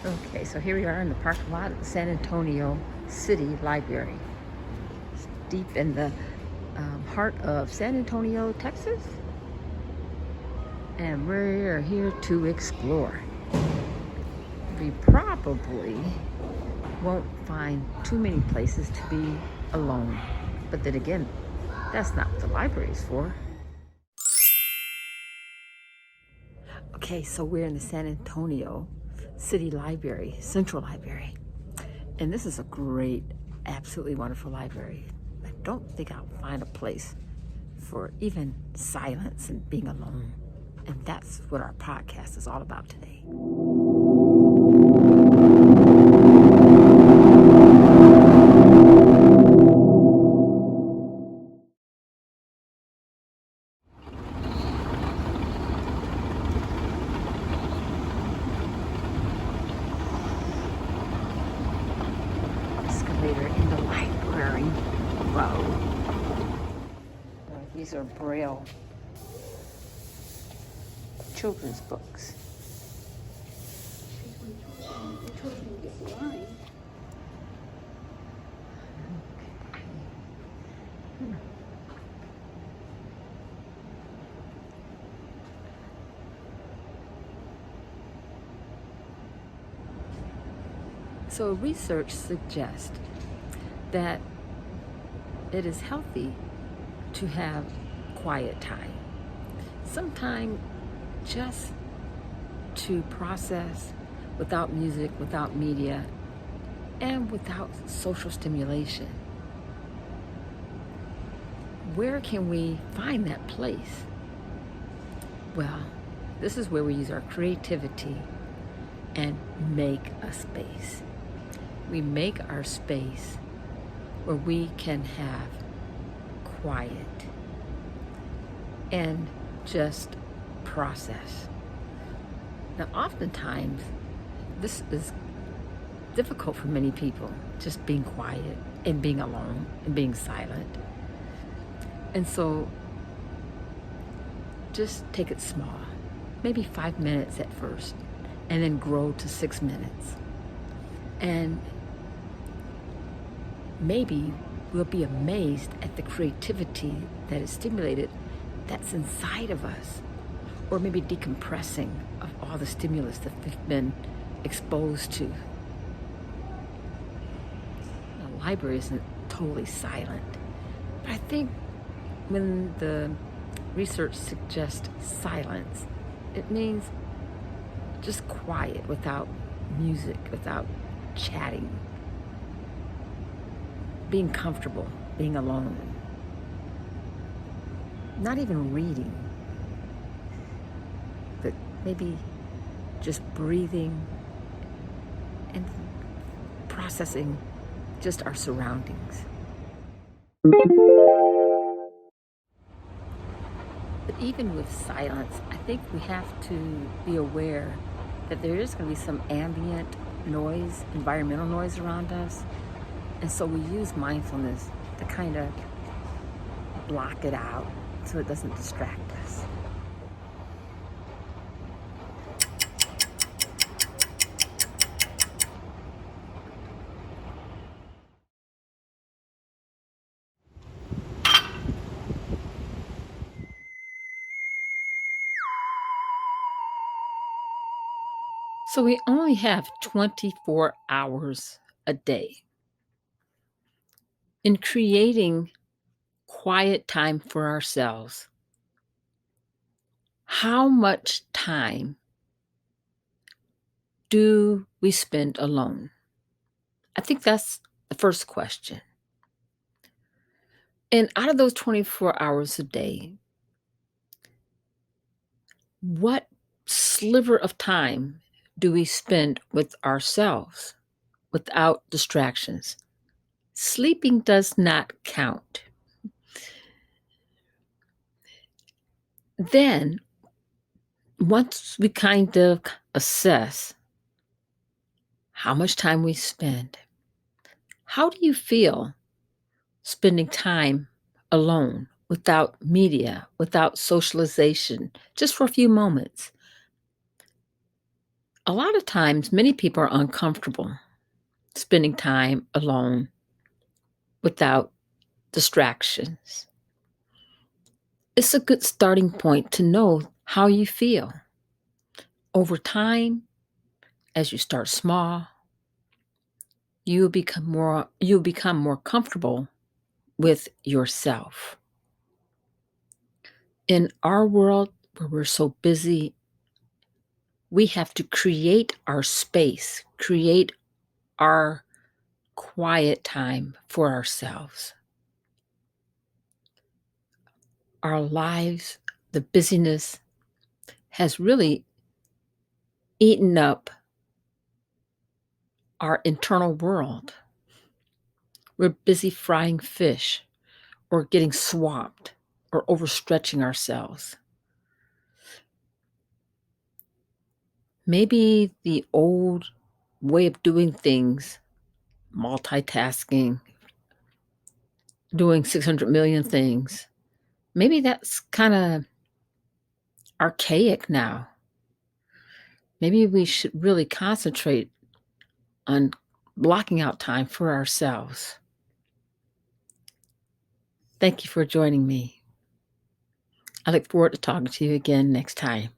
Okay, so here we are in the parking lot at the San Antonio City Library. It's deep in the heart of San Antonio, Texas. And we're here to explore. We probably won't find too many places to be alone. But then again, that's not what the library is for. Okay, so we're in the San Antonio City Library, Central Library. And this is a great, absolutely wonderful library. I don't think I'll find a place for even silence and being alone. And that's what our podcast is all about today. Escalator in the library. Whoa. These are Braille children's books. Children get blind. So research suggests that it is healthy to have quiet time. Sometime just to process without music, without media, and without social stimulation. Where can we find that place? Well, this is where we use our creativity and make a space. We make our space where we can have quiet and just process. Now, oftentimes, this is difficult for many people, just being quiet and being alone and being silent. And so, just take it small, maybe 5 minutes at first, and then grow to 6 minutes. And maybe we'll be amazed at the creativity that is stimulated that's inside of us, or maybe decompressing of all the stimulus that we've been exposed to. The library isn't totally silent, but I think when the research suggests silence, it means just quiet, without music, without chatting, being comfortable, being alone, not even reading, but maybe just breathing and processing just our surroundings. But even with silence, I think we have to be aware that there is going to be some ambient noise, environmental noise around us. And so we use mindfulness to kind of block it out so it doesn't distract us. So we only have 24 hours a day. In creating quiet time for ourselves, how much time do we spend alone? I think that's the first question. And out of those 24 hours a day, what sliver of time do we spend with ourselves without distractions? Sleeping does not count. Then, once we kind of assess how much time we spend, how do you feel spending time alone, without media, without socialization, just for a few moments? A lot of times, many people are uncomfortable spending time alone without distractions. It's a good starting point to know how you feel. Over time, as you start small, you'll become more comfortable with yourself. In our world where we're so busy, we have to create our space, create our quiet time for ourselves. Our lives, the busyness has really eaten up our internal world. We're busy frying fish or getting swamped or overstretching ourselves. Maybe the old way of doing things, multitasking, doing 600 million things, maybe that's kind of archaic now. Maybe we should really concentrate on blocking out time for ourselves. Thank you for joining me. I look forward to talking to you again next time.